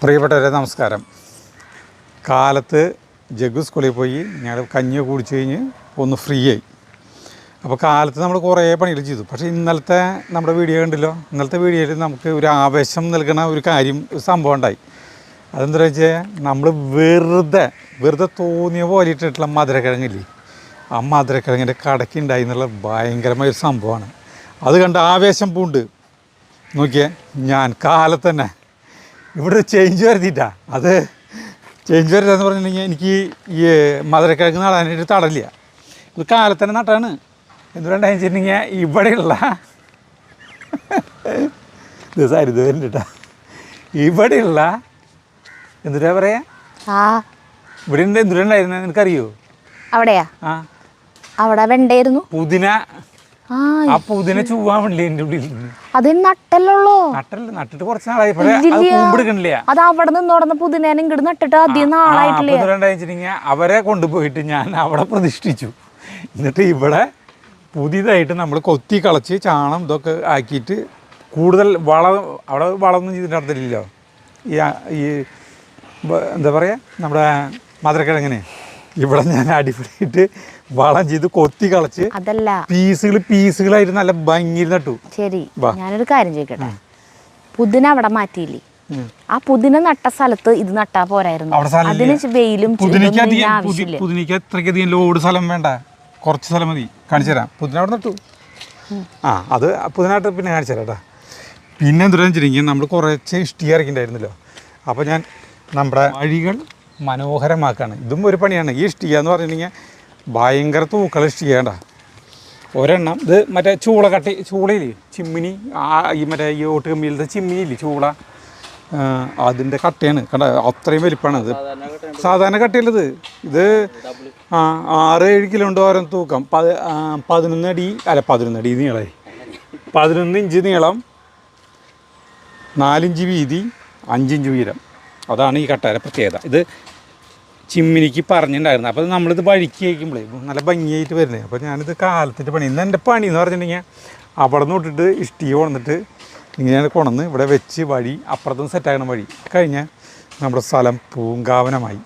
പ്രിയപ്പെട്ടവരെ നമസ്കാരം. കാലത്ത് ജഗ്ഗു സ്കൂളിൽ പോയി ഞങ്ങൾ കഞ്ഞി കുടിച്ച് കഴിഞ്ഞ് ഒന്ന് ഫ്രീ ആയി. അപ്പോൾ കാലത്ത് നമ്മൾ കുറേ പണികൾ ചെയ്തു. പക്ഷേ ഇന്നലത്തെ നമ്മുടെ വീഡിയോ കണ്ടല്ലോ. ഇന്നലത്തെ വീഡിയോയിൽ നമുക്ക് ഒരു ആവേശം നൽകുന്ന ഒരു സംഭവം ഉണ്ടായി. അതെന്താ വെച്ചാൽ നമ്മൾ വെറുതെ തോന്നിയ പോലെ ഇട്ടിട്ടുള്ള മധുരക്കിഴങ്ങില്ലേ, ആ മധുരക്കിഴങ്ങിൻ്റെ കടക്കുണ്ടായി എന്നുള്ള ഭയങ്കരമായൊരു സംഭവമാണ്. അത് കണ്ട് ആവേശം പൂണ്ട് നോക്കിയേ. ഞാൻ കാലത്ത് തന്നെ ഇവിടെ ചേഞ്ച് വരുത്തിയിട്ടാ. അത് ചേഞ്ച് വരുത്താന്ന് പറഞ്ഞിട്ടുണ്ടെങ്കിൽ എനിക്ക് ഈ മധുരക്കിഴങ്ങ് നടാനായിട്ട് തടയില്ല. ഇത് കാലത്ത് തന്നെ നട്ടാണ്. എന്തുകൊണ്ടാണെന്ന് വെച്ചിട്ടുണ്ടെങ്കിൽ ഇവിടെയുള്ള ഇത് സരിത് വരുന്നുണ്ട്. ഇവിടെയുള്ള എന്തുട്ടാ പറയാ, ഇവിടെ ഉണ്ട്. എന്തുണ്ടായിരുന്നു നിനക്കറിയോ? അവിടെയാ? അവിടെ വെണ്ടായിരുന്നു. പുതിന. ആ പുതിന ചൂവാൻ വേണ്ടി എൻ്റെ ഉള്ളിൽ അത് നട്ടല്ലോ. നട്ടിട്ട് കുറച്ച് നാളായി. പൂമ്പെടുക്കണില്ല. അത് അവിടെ നിന്ന് പുതിനേനെ ഇങ്ങോട്ട് നട്ടിട്ട് അധികം നാളായിട്ടില്ല. അവരെ കൊണ്ടുപോയിട്ട് ഞാൻ അവിടെ പ്രതിഷ്ഠിച്ചു. എന്നിട്ട് ഇവിടെ പുതിയതായിട്ട് നമ്മൾ കൊത്തി കളച്ച് ചാണം ഇതൊക്കെ ആക്കിയിട്ട് കൂടുതൽ അവിടെ വളമൊന്നും ചെയ്തിട്ട് നടത്തില്ലല്ലോ. ഈ എന്താ പറയുക, നമ്മുടെ മധുരക്കിഴങ്ങനെ ഇവിടെ ഞാൻ അടിപൊളിയായിട്ട് വളം ചെയ്ത് കൊത്തി കളച്ച് അതല്ല പീസുകളായിട്ട് നല്ല ഭംഗിയിൽ നട്ടു. ശരി, ഞാനൊരു കാര്യം ചോദിക്കട്ടെ. പുതിന അവിടെ മാറ്റിയില്ലേ? ആ പുതിന നട്ട സ്ഥലത്ത് ഇത് നട്ടാ പോരായിരുന്നു? അതിന് വെയിലും പുതിനയ്ക്ക് അത്രയ്ക്കധികം ലോഡ് സ്ഥലം വേണ്ട, കുറച്ച് സ്ഥലം മതി. കാണിച്ചു തരാം. പുതിന അവിടെ നട്ടു. അത് പുതിനായിട്ട് പിന്നെ കാണിച്ചു തരാം കേട്ടോ. പിന്നെ എന്താണെന്ന് വെച്ചിട്ടുണ്ടെങ്കിൽ നമ്മൾ കുറച്ച് ഇഷ്ടി ഇറക്കിണ്ടായിരുന്നല്ലോ. അപ്പോൾ ഞാൻ നമ്മുടെ വഴികൾ മനോഹരമാക്കാണ്. ഇതും ഒരു പണിയാണ്. ഈ ഇഷ്ടിക എന്ന് പറഞ്ഞിട്ടുണ്ടെങ്കിൽ ഭയങ്കര തൂക്കള ഇഷ്ടികേണ്ട. ഒരെണ്ണം ഇത് മറ്റേ ചൂളയില്ലേ, ചിമ്മിനി, ഈ മറ്റേ ഈ ഓട്ട് കമ്പിയിലത്തെ ചിമ്മിനില്ലേ ചൂള, അതിൻ്റെ കട്ടയാണ് കണ്ട. അത്രയും വലിപ്പമാണ് ഇത്. സാധാരണ കട്ടയുള്ളത് ഇത് 6-7 കിലോ ഉണ്ട് ഓരോ തൂക്കം. 11 അടി നീളമായി, 11 ഇഞ്ച് നീളം, 4 ഇഞ്ച് വീതി, 5 ഇഞ്ച് ഉയരം. അതാണ് ഈ കട്ടയുടെ പ്രത്യേകത. ഇത് ചിമ്മിനിക്ക് പറഞ്ഞിട്ടുണ്ടായിരുന്നു. അപ്പോൾ നമ്മളിത് വഴിക്ക് കഴിക്കുമ്പോഴേ നല്ല ഭംഗിയായിട്ട് വരുന്നത്. അപ്പോൾ ഞാനിത് കാലത്തിൻ്റെ പണി. ഇന്ന് എൻ്റെ പണി എന്ന് പറഞ്ഞിട്ടുണ്ടെങ്കിൽ അവിടെ നിന്ന് വിട്ടിട്ട് ഇഷ്ടിക കൊണ്ടിട്ട് ഇങ്ങനെ കൊണ്ടുവന്ന് ഇവിടെ വെച്ച് വഴി അപ്പുറത്തും സെറ്റാക്കണം. വഴി കഴിഞ്ഞാൽ നമ്മുടെ സ്ഥലം പൂങ്കാവനമായി.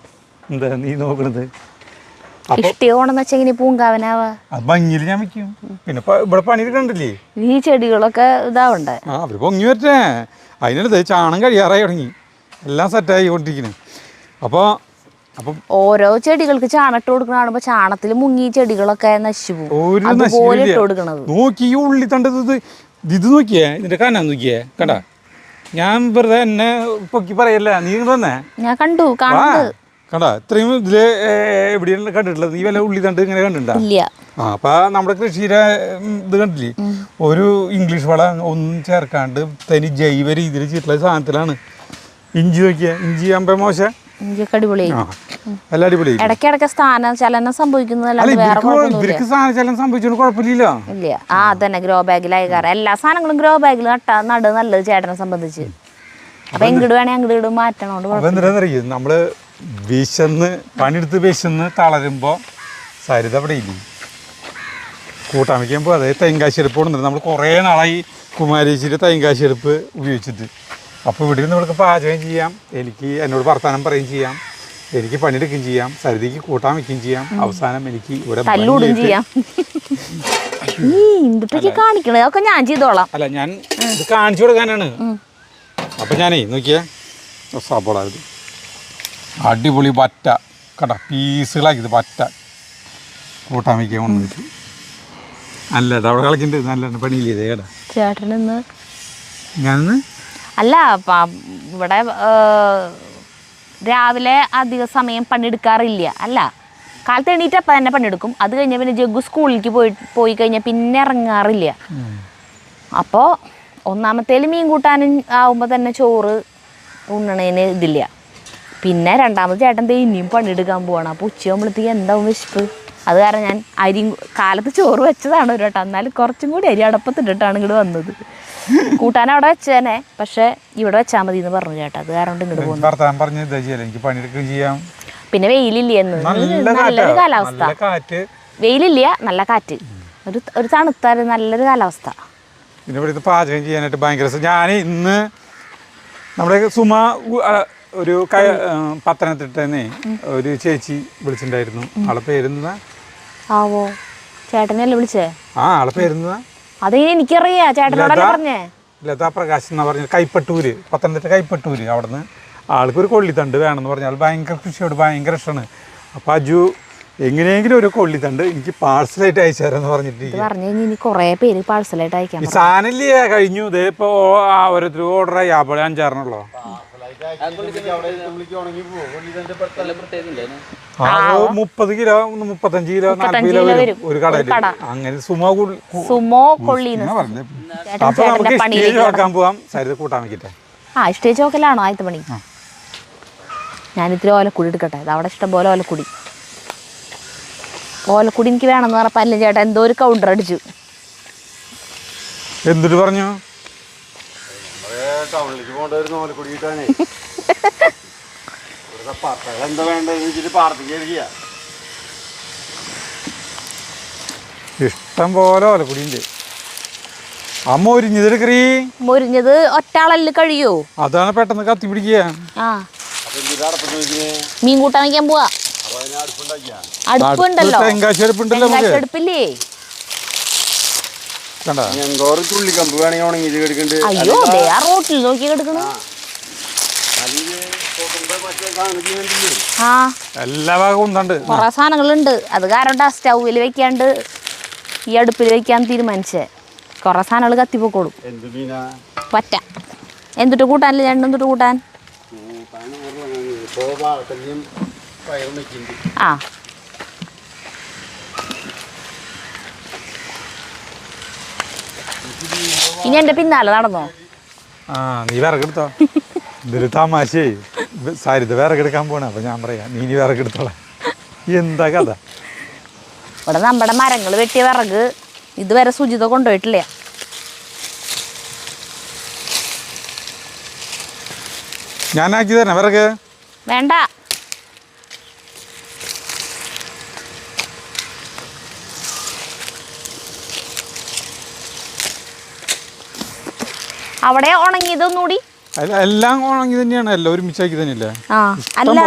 എന്താ നീ നോക്കണത്? അത് ഭംഗിയിൽ ഞാൻ വയ്ക്കും. പിന്നെ ഇവിടെ പണി കണ്ടില്ലേ, ഈ ചെടികളൊക്കെ ഇതാവണ്ടേ? അവർ പൊങ്ങി വരട്ടെ. അതിനടുത്ത് ചാണം കഴിയാറായി തുടങ്ങി, എല്ലാം സെറ്റായി കൊണ്ടിരിക്കുന്നു. അപ്പം ഓരോ ചെടികൾക്ക് ചാണട്ട് കൊടുക്കണ കാണുമ്പോൾ ചാണത്തിൽ മുങ്ങി ചെടികളൊക്കെ നശിച്ചു പോകും. നോക്കി ഉള്ളി തണ്ടത് ഇത് നോക്കിയേ, ഇതിന്റെ കനം നോക്കിയേ കണ്ടാ. ഞാൻ വെറുതെ എന്നെ പൊക്കി പറയല്ല, നീ തന്നെ ഞാൻ കണ്ടു കണ്ടാ. ഇത്രയും ഇതില് എവിടെയാണ് കണ്ടിട്ടുള്ളത്? നീ വല്ല ഉള്ളി തണ്ട് ഇങ്ങനെ കണ്ടിട്ടുണ്ടാ? അപ്പൊ നമ്മുടെ കൃഷിയുടെ ഇത് കണ്ടില്ലേ, ഒരു ഇംഗ്ലീഷ് വളം ഒന്നും ചേർക്കാണ്ട് തനി ജൈവ രീതിയിൽ ചെയ്തിട്ടുള്ള സാധനത്തിലാണ്. ഇഞ്ചി നോക്കിയാ, ഇഞ്ചി ആകുമ്പോ മോശം, ഇടയ്ക്കിടയ്ക്ക് സ്ഥാനചലനം സംഭവിക്കുന്നതല്ലാതെ സംഭവിച്ചോണ്ട് കുഴപ്പമില്ല. ഇല്ല. അതന്നെ ഗ്രോ ബാഗിലായി കാരണം എല്ലാ സാധനങ്ങളും ഗ്രോ ബാഗിൽ നട് നല്ലത് ചേട്ടനെ സംബന്ധിച്ച്. അപ്പൊ എങ്ങോട്ട് വേണേ അങ്ങോട്ട് ഇടും മാറ്റണോണ്ട്. എന്താണെന്നറിയും, നമ്മള് പണിയെടുത്ത് വിശന്ന് തളരുമ്പോ സരിത അവിടെ ഇല്ലേ കൂട്ടാൻ വയ്ക്കുമ്പോൾ അതായത് തെങ്കാശിയെടുപ്പ് കൊണ്ടുവന്നിട്ട് നമ്മൾ കുറേ നാളായി കുമാരേശ്ശിയുടെ തെങ്കാശിയെടുപ്പ് ഉപയോഗിച്ചിട്ട്. അപ്പോൾ ഇവിടെ നിന്ന് നമുക്ക് പാചകം ചെയ്യാം, എനിക്ക് എന്നോട് വർത്താനം പറയുകയും ചെയ്യാം, എനിക്ക് പണിയെടുക്കുകയും ചെയ്യാം, സരിതയ്ക്ക് കൂട്ടാൻ വയ്ക്കുകയും ചെയ്യാം. അവസാനം എനിക്ക് ഇവിടെ ഞാൻ ചെയ്തോളാം. അല്ല, ഞാൻ ഇത് കാണിച്ചു കൊടുക്കാനാണ്. അപ്പം ഞാനേ നോക്കിയേ, സബോള ഇത് അടിപൊളി വറ്റ കണ്ട പീസുകളാക്കിയത് വറ്റ കൂട്ടാൻ വയ്ക്കാൻ കൊണ്ടുവന്നിട്ട്. അല്ല അവിടെ കളിക്കുന്നുണ്ട്, നല്ല പണിയില്ലേ കേട്ടാ ചേട്ടനെന്ന്. ഞാൻ അല്ല, ഇവിടെ രാവിലെ അധിക സമയം പണിയെടുക്കാറില്ല. അല്ല, കാലത്ത് എണീറ്റ് അപ്പം തന്നെ പണിയെടുക്കും. അത് കഴിഞ്ഞാൽ പിന്നെ ജഗ്ഗു സ്കൂളിലേക്ക് പോയി കഴിഞ്ഞാൽ പിന്നെ ഇറങ്ങാറില്ല. അപ്പോൾ ഒന്നാമത്തേൽ മീൻ കൂട്ടാനും ആവുമ്പോൾ തന്നെ ചോറ് ഉണ്ണണേന് ഇതില്ല. പിന്നെ രണ്ടാമത് ചേട്ടൻ ഇനിയും പണിയെടുക്കാൻ പോവാണ്. അപ്പോൾ ഉച്ചയാകുമ്പോഴത്തേക്ക് എന്താവും വിശപ്പ്. അത് കാരണം ഞാൻ അരി കാലത്ത് ചോറ് വെച്ചതാണ് ഒരു വട്ടം, എന്നാലും കുറച്ചും കൂടി അരി അടപ്പത്തിട്ടിട്ടാണ് ഇങ്ങോട്ട് വന്നത്. കൂട്ടാൻ അവിടെ വെച്ചേനെ, പക്ഷെ ഇവിടെ വെച്ചാൽ മതി എന്ന് പറഞ്ഞു ചേട്ടാ. അത് കാരണം ഇങ്ങോട്ട് പോകുന്നു. പിന്നെ വെയിലില്ലെന്ന്, നല്ലൊരു കാലാവസ്ഥ. വെയിലില്ല, നല്ല കാറ്റ്, ഒരു തണുത്ത നല്ലൊരു കാലാവസ്ഥ. പിന്നെ ഇവിടുത്തെ പാചകം ചെയ്യാനായിട്ട് ഭയങ്കര. ഞാൻ ഇന്ന് നമ്മുടെ സുമ ഒരു പത്തനംതിട്ടന്ന് ഒരു ചേച്ചി വിളിച്ചിട്ടുണ്ടായിരുന്നു. ആളെ പേരുന്നതാ ആവോ ചേട്ടനല്ലേ വിളിച്ചേ? ആ ആളെ പേരുന്നതാ അത് എനിക്കറിയാ, ചേട്ടനോടല്ലേ പറഞ്ഞേ? ലതാ പ്രകാശ് എന്നാ പറഞ്ഞ കൈപ്പട്ടൂര്, പത്തനംതിട്ട കൈപ്പട്ടൂര്. അവിടുന്ന് ആൾക്കൊരു കൊള്ളിത്തണ്ട് വേണമെന്ന് പറഞ്ഞാൽ ഭയങ്കര കൃഷിയോട് ഭയങ്കര ഇഷ്ടമാണ്. അപ്പോൾ അജു എങ്ങനെയെങ്കിലും ഒരു കൊള്ളിത്തണ്ട് എനിക്ക് പാഴ്സലായിട്ട് അയച്ചു തരാമെന്ന് പറഞ്ഞിട്ട് പറഞ്ഞു കഴിഞ്ഞാൽ ഇനി കുറേ പേര് പാഴ്സലായിട്ട് അയക്കാം. ഈ സാധനമില്ലേ കഴിഞ്ഞു. ഇതേ ഇപ്പോൾ ഓരോരുത്തർ ഓർഡർ ആയി അപ്പോൾ 5-6 30 കിലോ 35 കിലോ 40 കിലോ വരും ഒരു കടയിൽ. അങ്ങനെ സുമോ കൊള്ളിന്ന് പറഞ്ഞു. അപ്പൊ നമുക്ക് സ്റ്റേജ് നോക്കാൻ പോവാം. സരിത കൂട്ടാൻ വെക്കട്ടെ. സ്റ്റേജ് നോക്കലാണോ ആദ്യത്തെ പണി? ഞാനിത്തിരി ഓലക്കുടി എടുക്കട്ടെ. അത് അവിടെ ഇഷ്ടം പോലെ ഓലക്കുടി എനിക്ക് വേണമെന്ന് പറഞ്ഞപ്പോൾ അല്ലേ ചേട്ടാ എന്തോ ഒരു കൗണ്ടർ അടിച്ചു. എന്തിട്ട് പറഞ്ഞു? ഇഷ്ടം പോലെ ഓലക്കുടിയുണ്ട്. അമ്മ മൊരിഞ്ഞത് ഒറ്റാളല്ല് കഴിയോ? അതാണ് പെട്ടെന്ന് കത്തി പിടിക്കുക. മീൻ കൂട്ടാൻ വയ്ക്കാൻ പോവാ. അടുപ്പുണ്ടല്ലോ, അടുപ്പില്ലേ? അയ്യോ ആ റോട്ടിൽ നോക്കി കിടക്കണു. എല്ലാ ഭാഗവും കുറെ സാധനങ്ങളുണ്ട്. അത് കാരണം സ്റ്റൗവിൽ വെക്കാണ്ട് ഈ അടുപ്പിൽ വെക്കാൻ തീരുമാനിച്ചേ. കുറെ സാധനങ്ങൾ കത്തിപ്പോക്കോളും. പറ്റ എന്തിട്ട് കൂട്ടാനല്ലേ? രണ്ടെന്തിട്ട് കൂട്ടാൻ? ആ ഇനി എന്റെ പിന്നാലെ നടന്നോ? നീ വിറകെടുത്തോ. ഇതൊരു തമാശയായി. സരിത വിറകെടുക്കാൻ പോണ. അപ്പൊ ഞാൻ പറയാ നീ വിറകെടുത്തോളാം. എന്താ കഥ? ഇവിടെ നമ്മുടെ മരങ്ങൾ വെട്ടിയ വിറക് ഇതുവരെ സുജിത കൊണ്ടുപോയിട്ടില്ല. ഞാനാക്കി തരണ വിറക്? വേണ്ട. അവിടെ ഉണങ്ങിയതൊന്നുകൂടി എല്ലാം ഉണങ്ങി തന്നെയാണ്. എല്ലാം ഒരുമിച്ചാക്കി തന്നെയല്ലേ? അല്ല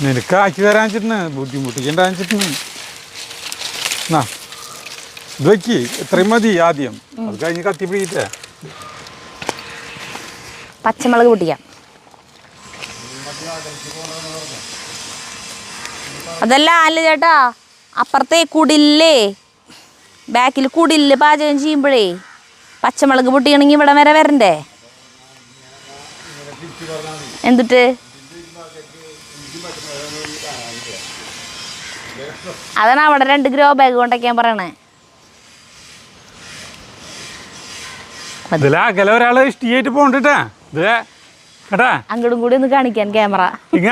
നിനക്ക് ആക്കി തരാൻ വെച്ചിട്ട് ബുദ്ധിമുട്ടിക്കണ്ട വെച്ചിട്ട്. ഇത് വെക്കി എത്രയും മതി ആദ്യം. അത് കഴിഞ്ഞ് കത്തി പിടിക്കട്ടെ. പച്ചമുളക് പൊട്ടിക്കാം. അതല്ല അല്ല ചേട്ടാ, അപ്പുറത്തെ കുടില്ലേ, ബാക്കിൽ കുടില് പാചകം ചെയ്യുമ്പോഴേ പച്ചമുളക് പൊട്ടിക്കണമെങ്കിൽ ഇവിടെ വരെ വരണ്ടേ? എന്തിട്ട്? അതാണ് അവിടെ 2 ഗ്രോ ബാഗ് കൊണ്ടൊക്കെയാൻ പറയണേ. ഒരാള് ഇഷ്ടിയായിട്ട് പോണ്ടിട്ടാ അങ്ങോട്ടും കൂടി ഒന്ന് കാണിക്കാൻ ക്യാമറ.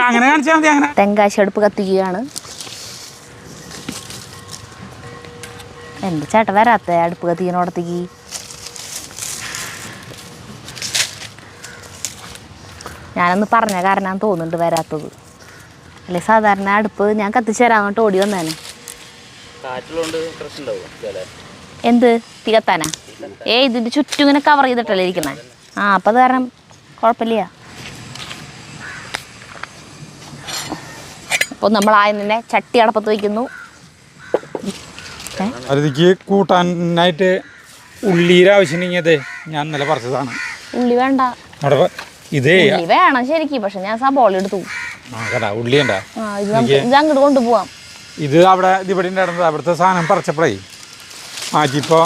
അങ്ങനെ കാണിച്ചാൽ മതി. അങ്ങനെ തെങ്കാശി അടുപ്പ് കത്തിക്കുകയാണ്. എൻ്റെ ചേട്ടൻ വരാത്ത അടുപ്പ് കത്തിക്കണോടത്തേക്ക്. ഞാനൊന്ന് പറഞ്ഞ കാരണം തോന്നുന്നുണ്ട് വരാത്തത്. അല്ലെ സാധാരണ അടുപ്പ് ഞാൻ കത്തിച്ചു തരാന്നിട്ട് ഓടി വന്നേനെ. എന്ത് തീ കത്താനാ? ഇതിൻ്റെ ചുറ്റും ഇങ്ങനെ കവർ ചെയ്തിട്ടല്ലേ ഇരിക്കണേ. അപ്പം അത് കാരണം കുഴപ്പമില്ല. അപ്പോൾ നമ്മൾ ആദ്യം ചട്ടി അടപ്പത്ത് വയ്ക്കുന്നു. അതിലേക്ക് കൂട്ടാനായിട്ട് ഉള്ളിയുടെ ആവശ്യമില്ലേ? ഞാൻ ഇന്നലെ പറിച്ചതാണ്. ഉള്ളി വേണ്ട. ഇതേ ഉള്ളി വേണം ശരിക്കും, പക്ഷെ ഞാൻ സബോള എടുത്തു. ഉള്ളി ഉണ്ടാ ഇത് അങ്ങോട്ട് കൊണ്ടുപോവാം. ഇത് അവിടെ ഇവിടെ ഉണ്ടായിരുന്നത്. അവിടുത്തെ സാധനം പറിച്ചപ്പോഴേ മാറ്റിയപ്പോൾ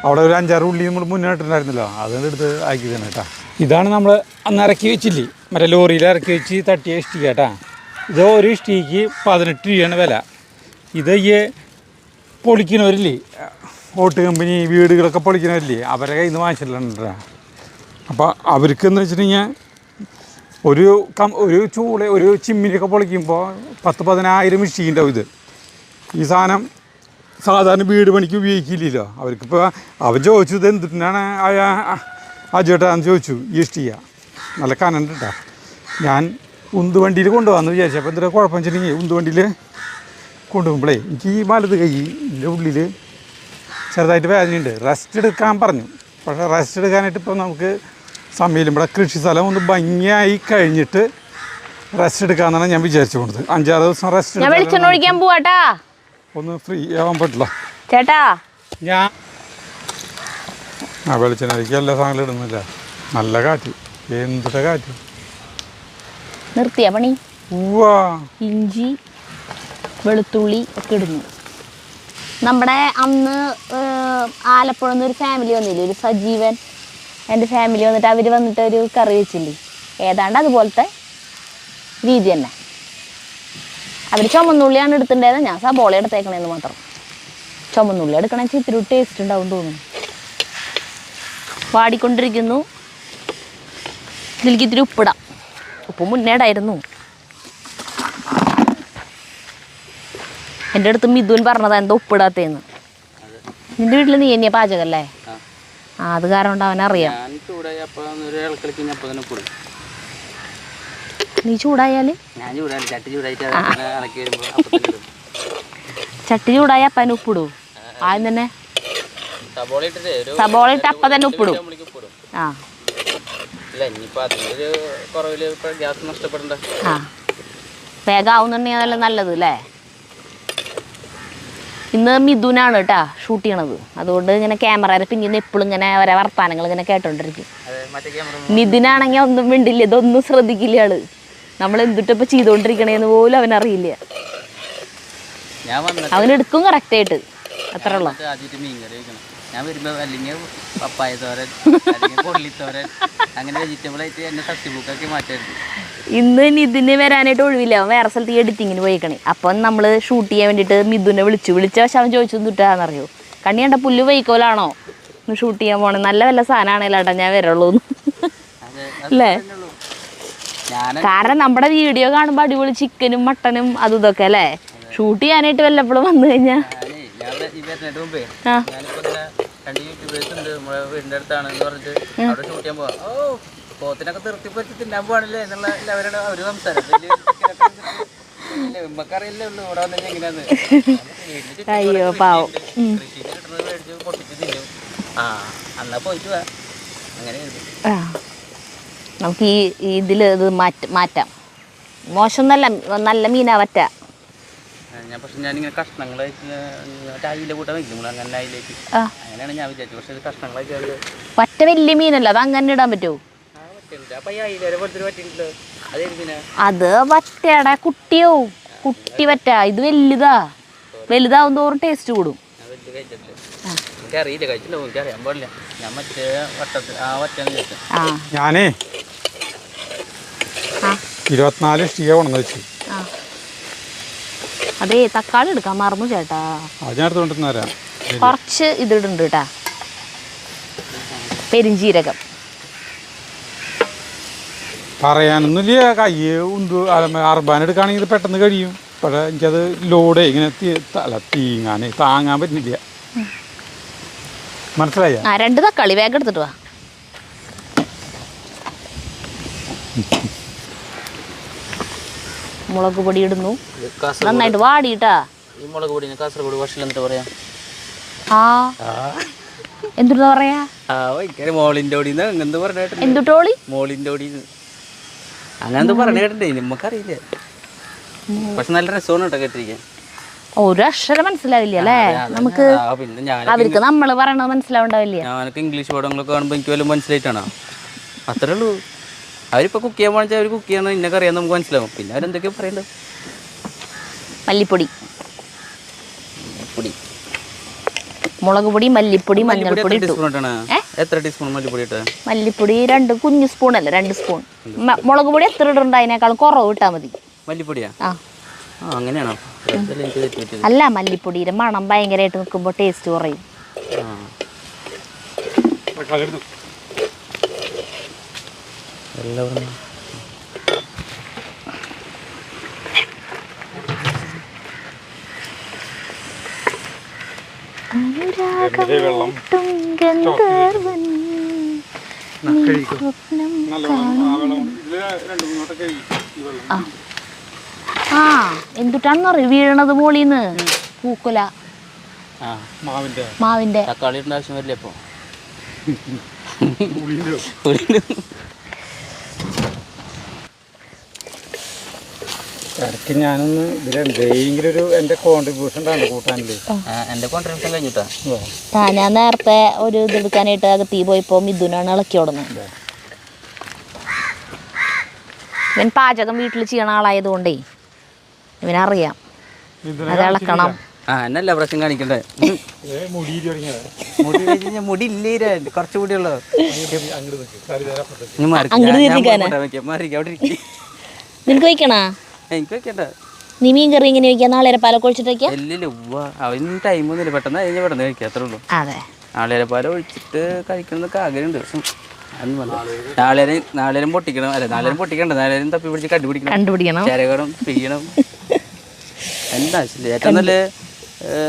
അവിടെ ഒരു 5-6 ഉള്ളി നമ്മൾ മുന്നോട്ടുണ്ടായിരുന്നല്ലോ, അതുകൊണ്ട് എടുത്ത് ആക്കി തന്നെ കേട്ടോ. ഇതാണ് നമ്മൾ അന്ന് ഇറക്കി വെച്ചില്ലേ, മറ്റേ ലോറിയിൽ ഇറക്കി വെച്ച് തട്ടിയ ഇഷ്ടിക കേട്ടാ. ഇത് ഒരു ഇഷ്ടിക്ക് 18 രൂപയാണ് വില. ഇത് ഈ പൊളിക്കുന്നവരില്ലേ, ഓട്ട് കമ്പനി വീടുകളൊക്കെ പൊളിക്കുന്നവരില്ലേ, അവരെ കയ്യിൽ നിന്ന് വാങ്ങിച്ചിട്ടുണ്ടാ. അപ്പോൾ അവർക്കെന്ന് വെച്ചിട്ടുണ്ടെങ്കിൽ ഒരു ചൂള ഒരു ചിമ്മിനിയൊക്കെ പൊളിക്കുമ്പോൾ 10-15 ഇഷ്ടിക ഉണ്ടാവും. ഇത് ഈ സാധനം സാധാരണ വീട് പണിക്ക് ഉപയോഗിക്കില്ലല്ലോ. അവർക്കിപ്പോൾ അവൻ ചോദിച്ചു ഇത് എന്തിനാണ് അജേട്ടാന്ന് ചോദിച്ചു. ഈ ഇഷ്ടിക നല്ല കനണ്ട് കേട്ടോ. ഞാൻ ഉന്തുവണ്ടിയിൽ കൊണ്ടുപോകാമെന്ന് വിചാരിച്ചു. അപ്പോൾ എന്തൊരു കുഴപ്പം വെച്ചിട്ടുണ്ടെങ്കിൽ ഉന്തുവണ്ടിയിൽ കൊണ്ടുപോകുമ്പോഴേ എനിക്ക് ഈ വലത് കൈ ഇതിൻ്റെ ഉള്ളിൽ ചെറുതായിട്ട് വേദനയുണ്ട്. റെസ്റ്റ് എടുക്കാൻ പറഞ്ഞു. പക്ഷേ റെസ്റ്റ് എടുക്കാനായിട്ട് ഇപ്പോൾ നമുക്ക് സമയമില്ല. ഇവിടെ കൃഷി സ്ഥലം ഒന്ന് ഭംഗിയായി കഴിഞ്ഞിട്ട് റെസ്റ്റ് എടുക്കാമെന്നാണ് ഞാൻ വിചാരിച്ചു കൊടുത്തത്. 5-6 ദിവസം റെസ്റ്റ് ഞാൻ വെളിച്ചെണ്ണ ഒഴിക്കാൻ പോവാട്ടാ. ഒന്ന് ഫ്രീ ആവാൻ പറ്റില്ല. ചേട്ടാ ഞാൻ വെളിച്ചെണ്ണയ്ക്ക് എല്ലാ സാധനങ്ങളും ഇടുന്നില്ല. നല്ല കാറ്റ്, എന്തിട്ട കാറ്റ്. നിർത്തിയ പണി. ഉവ്വാ, ഇഞ്ചി വെളുത്തുള്ളി ഒക്കെ ഇടുന്നു. നമ്മുടെ അന്ന് ആലപ്പുഴ നിന്നൊരു ഫാമിലി വന്നില്ലേ, ഒരു സജീവൻ, എൻ്റെ ഫാമിലി വന്നിട്ട് അവർ വന്നിട്ട് ഒരു കറി വെച്ചില്ലേ, ഏതാണ്ട് അതുപോലത്തെ രീതി തന്നെ. അവർ ചുമന്നുള്ളിയാണ് എടുത്തിട്ടുണ്ടായത്, ഞാൻ സബോള എടുത്തേക്കണേന്ന് മാത്രം. ചുമന്നുള്ളി എടുക്കണമെന്ന് ഇത്തിരി ടേസ്റ്റ് ഉണ്ടാവും തോന്നുന്നു. വാടിക്കൊണ്ടിരിക്കുന്നു. ഇതിലേക്ക് ഇത്തിരി ഉപ്പിടാം. ഉപ്പ് മുന്നേടായിരുന്നു. എൻ്റെ അടുത്ത് മിഥുൻ പറഞ്ഞതാ എന്താ ഉപ്പിടാത്തേന്ന്. നിന്റെ വീട്ടിൽ നീ തന്നെയാ പാചകല്ലേ? ആ, അത് കാരണം കൊണ്ട് അവനറിയാം. നീ ചൂടായാല് ചട്ടി ചൂടായ അപ്പൻ ഉപ്പിടൂ. ആദ്യം തന്നെ സബോള ഇട്ട് അപ്പം തന്നെ ഉപ്പിടും. ആ ആ, വേഗം ആവുന്നുണ്ടെങ്കിൽ അതല്ല നല്ലത് അല്ലേ. ഇന്ന് മിഥുനാണ് കേട്ടാ ഷൂട്ട് ചെയ്യണത്. അതുകൊണ്ട് ഇങ്ങനെ ക്യാമറയുടെ പിന്നീന്ന് എപ്പോഴും ഇങ്ങനെ ഓരോ വർത്താനങ്ങൾ ഇങ്ങനെ കേട്ടോണ്ടിരിക്കും. നിതിനാണെങ്കിൽ ഒന്നും മിണ്ടില്ല, ഇതൊന്നും ശ്രദ്ധിക്കില്ല ആള്. നമ്മൾ എന്തിട്ടിപ്പോൾ ചെയ്തോണ്ടിരിക്കണേന്ന് പോലും അവനറിയില്ല. അവനെടുക്കും കറക്റ്റായിട്ട്. അത്ര ഉള്ളു. ഞാൻ വരുമ്പോൾ അല്ലെങ്കിൽ പപ്പായ തോരൻ, കൊള്ളിത്തോരൻ, അങ്ങനെ വെജിറ്റബിൾ ആയിട്ട് എന്നെ സസ്യബുക്കാക്കി മാറ്റായിരുന്നു. ഇന്ന് നിതിന് വരാനായിട്ട് ഒഴിവില്ല. അവൻ വേറെ സ്ഥലത്ത് എഡിറ്റിങ്ങിന് പോയിക്കണേ. അപ്പം നമ്മൾ ഷൂട്ട് ചെയ്യാൻ വേണ്ടിയിട്ട് മിഥുനെ വിളിച്ച പക്ഷെ അവൻ ചോദിച്ചു തൊട്ടാന്നറിയോ, കണ്ണി കണ്ട പുല്ല് വൈക്കോലാണോ ഒന്ന് ഷൂട്ട് ചെയ്യാൻ പോണേ, നല്ല വല്ല സാധനമാണല്ലോ ഏട്ടാ ഞാൻ വരുള്ളൂ അല്ലേ. കാരണം നമ്മുടെ വീഡിയോ കാണുമ്പോൾ അടിപൊളി ചിക്കനും മട്ടനും അതും ഇതൊക്കെ അല്ലേ. ഷൂട്ട് ചെയ്യാനായിട്ട് വല്ലപ്പോഴും വന്നു കഴിഞ്ഞാൽ മുമ്പേ രണ്ട് യൂട്യൂബേഴ്സ് ഉണ്ട് നമ്മുടെ വീടിൻ്റെ അടുത്താണ് എന്ന് പറഞ്ഞിട്ട് അവിടെ ഷൂട്ട് ചെയ്യാൻ പോവാം. പോത്തിനൊക്കെ നിർത്തിപ്പറിച്ച് തിന്നാൻ പോവാണല്ലേ എന്നുള്ള അവരുടെ അവർ സംസാരം. നമുക്കറിയില്ലേ ഉള്ളൂ ഇവിടെ വന്നു എങ്ങനെയാന്ന്. അയ്യോ പാവം. കൃഷിയിൽ കിട്ടുന്നത് മേടിച്ച് പൊട്ടിച്ച് തിന്നും. എന്നാ പോയിട്ട് വാ. അങ്ങനെ നമുക്ക് ഈ ഇതിൽ ഇത് മാറ്റാം. മോശം നല്ല മീനാ വറ്റ. പക്ഷെ ഞാനിങ്ങനെ കഷ്ണങ്ങളായിട്ട് അയില കൂട്ടാൻ വയ്ക്കും. അങ്ങനെ അയിലേക്ക് അങ്ങനെയാണ് ഞാൻ വിചാരിച്ചത്. പക്ഷെ കഷ്ണങ്ങളായിട്ട് വറ്റ വലിയ മീനല്ല, അത് അങ്ങനെ ഇടാൻ പറ്റുമോ? അത് വറ്റയുടെ കുട്ടിയോ, കുട്ടി വറ്റ. ഇത് വലുതാവും തോറും ടേസ്റ്റ് കൂടും. എനിക്കറിയില്ല, കഴിച്ചില്ല, എനിക്കറിയാൻ പാടില്ല. ഞാൻ മറ്റേ വട്ടത്തിൽ ആ വറ്റാന്ന് ചോദിച്ചത്. ഞാനേ 24 സ്റ്റീയ കൊണ്ടെന്ന് വെച്ചു. അതേ തക്കാളി എടുക്കാൻ മറന്നു ചേട്ടാ. അത് ഞാൻ എടുത്തോണ്ടിരുന്നേരാ. കുറച്ച് ഇതിടുന്നുണ്ട് കേട്ടാ, പെരിഞ്ചീരകം. പറയാനൊന്നുമില്ല, കയ്യ് ഉന്തു അർബാൻ എടുക്കുകയാണെങ്കിൽ ഇത് പെട്ടെന്ന് കഴിയും. പക്ഷേ എനിക്കത് ലോഡേ ഇങ്ങനെ താങ്ങാൻ പറ്റുന്നില്ല. മനസ്സിലായ? 2 തക്കാളി വേഗം എടുത്തിട്ട് വാ. മുളക് പൊടി ഇടുന്നു, നന്നായിട്ട് വാടിയിട്ടാ. ഈ മുളക് പൊടി കാസർഗോഡ് ഭാഷയിൽ എന്നിട്ട് പറയാം. എന്തുട്ടാ പറയാ? മോളിൻ്റെ ഓടി അങ്ങനത്തെ പറഞ്ഞിട്ടുണ്ട്. എന്തുട്ടോളി? മോളിൻ്റെ ഓടി അങ്ങനത്തെ പറഞ്ഞിട്ടുണ്ടേ, നമുക്കറിയില്ല. പക്ഷെ നല്ല രസമാണ് കേട്ടോ കേട്ടിരിക്കാൻ. ഒരു അക്ഷരം മനസ്സിലാവില്ല അല്ലേ നമുക്ക്. അവർക്ക് നമ്മൾ പറയണത് മനസ്സിലാവുണ്ടാവില്ല. ഞാനൊക്കെ ഇംഗ്ലീഷ് പടങ്ങളൊക്കെ കാണുമ്പോൾ എനിക്ക് വല്ലതും മനസ്സിലായിട്ടാണോ? അത്രേ ഉള്ളൂ. അവരിപ്പോൾ കുക്ക് ചെയ്യാൻ പോണെച്ചാൽ അവർ കുക്ക് ചെയ്യണം, ഇന്നൊക്കെ അറിയാൻ നമുക്ക് മനസ്സിലാവും. പിന്നെ അവരെന്തൊക്കെയോ പറയണ്ടത്. മല്ലിപ്പൊടി, മുളക് പൊടി, മല്ലിപ്പൊടി, മഞ്ഞൾപ്പൊടി ഇട്ടു. എത്ര ടീസ്പൂൺ മല്ലിപ്പൊടി ഇട്ട? മല്ലിപ്പൊടി 2 കുഞ്ഞു സ്പൂണല്ല, 2 സ്പൂൺ. മുളക് പൊടി എത്ര ഇടണ്ട അതിനേക്കാളും കുറവ് ഇട്ടാൽ മതി. മല്ലിപ്പൊടിയാ? അങ്ങനെയാണോ? അല്ല, മല്ലിപ്പൊടിയുടെ മണം ഭയങ്കരമായിട്ട് നിൽക്കുമ്പോൾ ടേസ്റ്റ് കുറയും. എന്തുട്ടാണെന്ന് പറയും വീഴണത് മോളിന്ന് പൂക്കുല. ആ മാവിൻ്റെ തക്കാളി ഇടേണ്ട ആവശ്യം വരില്ല ഇപ്പോൾ. ഇടയ്ക്ക് ഞാനൊന്ന് ഇതിലെന്തെങ്കിലും ഒരു എൻ്റെ കോൺട്രിബ്യൂഷൻ ഉണ്ടാണ് കൂട്ടാനില്ലേ. എൻ്റെ കോൺട്രിബ്യൂഷൻ കഴിഞ്ഞിട്ടാ. ഞാൻ നേരത്തെ ഒരു ഇതെടുക്കാനായിട്ട് അകത്തി പോയപ്പോൾ മിഥുനാണ് ഇളക്കി ഓടുന്നത്. ഇവൻ പാചകം വീട്ടിൽ ചെയ്യണ ആളായതുകൊണ്ടേ ഇവനറിയാം അത് ഇളക്കണം. എന്നല്ല പ്രശ്നം കാണിക്കണ്ടേ. മുടി ഇല്ലേ, കുറച്ച് മുടിയുള്ളൂ. നിനക്ക് വയ്ക്കണാ? എനിക്ക് വെക്കണ്ട. നീ മീൻ കറി ഇങ്ങനെ വയ്ക്കുക? നാളെ പാലൊക്കെ ഒഴിച്ചിട്ട് വയ്ക്കാം? ഇല്ലില്ല, അവന് ടൈമൊന്നുമില്ല, പെട്ടെന്ന് കഴിഞ്ഞ് പെട്ടെന്ന് കഴിക്കുക, അത്രേ ഉള്ളൂ. അതെ, നാളേരപ്പാല ഒഴിച്ചിട്ട് കഴിക്കണമെന്നൊക്കെ ആഗ്രഹമുണ്ട്. നാളേരം പൊട്ടിക്കണം. അല്ല, നാളേരം പൊട്ടിക്കണ്ട, നാളേരം തപ്പി പിടിച്ച് കണ്ടുപിടിക്കണം, ചരകണം, പിഴിയണം. എന്താ ഏറ്റവും നല്ല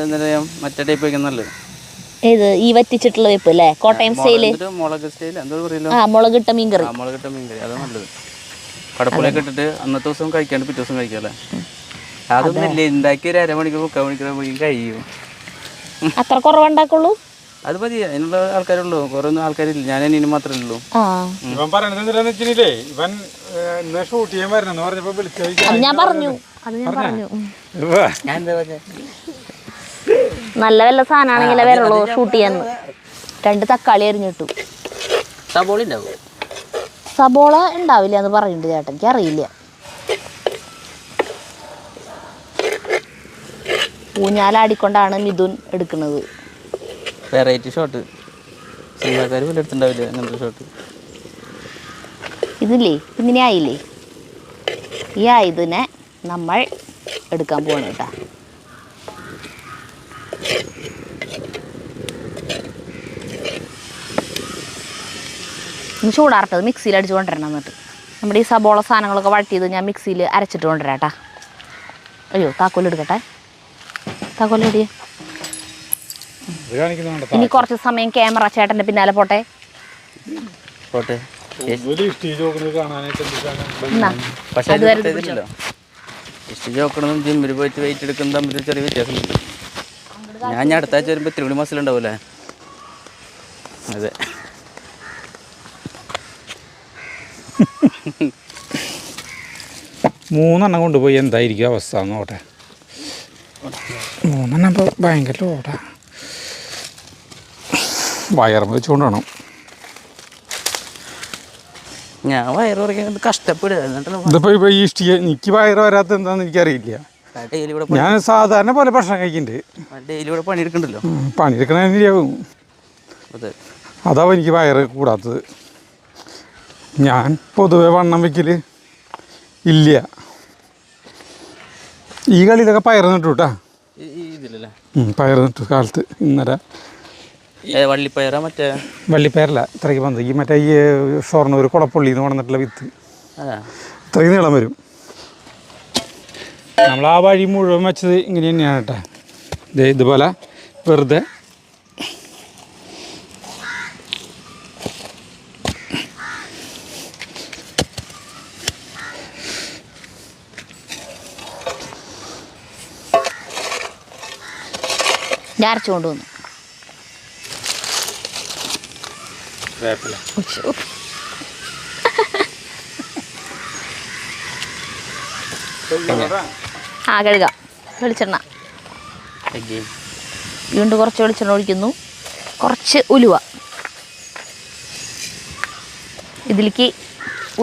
എന്താ പറയാ, മറ്റേ ടൈപ്പ് വയ്ക്കുന്ന നല്ലത്. ഇത് ഈ വറ്റിച്ചിട്ടുള്ള വെപ്പ് അല്ലേ, കോട്ടയം സ്റ്റൈല്, മുളക് സ്റ്റൈൽ എന്തോ പറയല്ലോ. മുളകിട്ട മീൻകറി. മുളകിട്ട മീൻകറി അതാണ് നല്ലത്. കടപ്പുളിയൊക്കെ ഇട്ടിട്ട് അന്നത്തെ ദിവസം കഴിക്കാണ്ട് പിറ്റേ ദിവസം കഴിക്കാല്ലേ. അതൊന്നുമില്ല, ഉണ്ടാക്കി ഒരു 1/2 മണിക്കൂർ 3/4 മണിക്കൂർ കഴിയും. അത്ര കുറവുണ്ടാക്കുള്ളൂ. അത് മതി, അതിനുള്ള ആൾക്കാരുള്ളൂ, കുറെ ഒന്നും ആൾക്കാരില്ല. ഞാൻ ഇനി മാത്രമേ ഉള്ളൂ. ഇവൻ പറയണത് എന്താണെന്ന് വെച്ചില്ലേ, ഇവൻ ഇന്ന് ഷൂട്ട് ചെയ്യാൻ വരണമെന്ന് പറഞ്ഞപ്പോ അത് ഞാൻ പറഞ്ഞു. ഞാൻ എന്താ പറഞ്ഞ, നല്ല വല്ല സാധനമാണെങ്കിലേ വരുള്ളൂ ഷൂട്ട് ചെയ്യാൻ. 2 തക്കാളി അരിഞ്ഞിട്ടു. സബോള ഉണ്ടാവും? സബോള ഉണ്ടാവില്ല എന്ന് പറയുന്നുണ്ട് ചേട്ടൻ, എനിക്ക് അറിയില്ല. ഊഞ്ഞാലാടിക്കൊണ്ടാണ് മിഥുൻ എടുക്കുന്നത്. വെറൈറ്റി ഷോട്ട്, സിനിമാക്കാർ പോലും എടുത്തിട്ടുണ്ടാവില്ല അങ്ങനത്തെ ഷോട്ട്. ഇതില്ലേ, ഇങ്ങനെ ആയില്ലേ, ഈ ആയതിനെ നമ്മൾ എടുക്കാൻ പോവാണ് കേട്ടോ. ചൂടാർട്ടത് മിക്സിയിൽ അടിച്ച് കൊണ്ടുവരണം. എന്നിട്ട് നമ്മുടെ ഈ സബോള സാധനങ്ങളൊക്കെ വഴറ്റിയത് ഞാൻ മിക്സിയിൽ അരച്ചിട്ട് കൊണ്ടുവരാം കേട്ടാ. അയ്യോ, താക്കോലെടുക്കട്ടെ, താക്കോലെടിയേ. ഇനി കുറച്ച് സമയം ക്യാമറ ചേട്ടൻ്റെ പിന്നാലെ പോട്ടെ. ജിമ്മിൽ പോയിട്ട് വെയിറ്റ് എടുക്കുന്ന തമ്മിൽ ചെറിയ വ്യത്യാസമുണ്ട്. ഞാൻ അടുത്ത ആഴ്ച വരുമ്പോൾ ഇത്തിരി കൂടി മസിൽ ഉണ്ടാവൂലേ. അതെ, 3 കൊണ്ടുപോയി എന്തായിരിക്കും അവസ്ഥ നോട്ടെ. 3 ഇപ്പോൾ ഭയങ്കര ലോടാ. വയറും വെച്ചുകൊണ്ടാണോ ഞാൻ വയറ് കുറയ്ക്കാൻ കഷ്ടപ്പെടുക. ഇതിപ്പോൾ ഈ എനിക്ക് വയറ് വരാത്ത എന്താണെന്ന് എനിക്കറിയില്ല. ഞാൻ സാധാരണ പോലെ ഭക്ഷണം കഴിക്കുന്നുണ്ട്. ഡെയിലി ഇവിടെ പണിയെടുക്കണ്ടല്ലോ. പണിയെടുക്കണേവും അതാവും എനിക്ക് വയറ് കൂടാത്തത്. ഞാൻ പൊതുവെ വണ്ണം വയ്ക്കൽ ഇല്ല. ഈ കളിയിലൊക്കെ പയറ് നട്ടു കേട്ടാ. പയറ് നട്ടു കാലത്ത്. ഇന്നലെ വള്ളിപ്പയറാ? മറ്റേ വള്ളിപ്പയറല്ല, ഇത്രയ്ക്ക് വന്നത് ഈ മറ്റേ ഈ ഷൊർണ്ണൂർ കുളപ്പുള്ളിന്ന് കൊണ്ടിട്ടുള്ള വിത്ത്. ഇത്രയ്ക്ക് നീളം വരും. നമ്മൾ ആ വഴി മുഴുവൻ വെച്ചത് ഇങ്ങനെ തന്നെയാണ് കേട്ടോ. ഇതുപോലെ വെറുതെ അരച്ചു കൊണ്ടുവന്നു. കഴുകാം. വെളിച്ചെണ്ണ വീണ്ടും കുറച്ച് വെളിച്ചെണ്ണ ഒഴിക്കുന്നു. കുറച്ച് ഉലുവ ഇതിലേക്ക്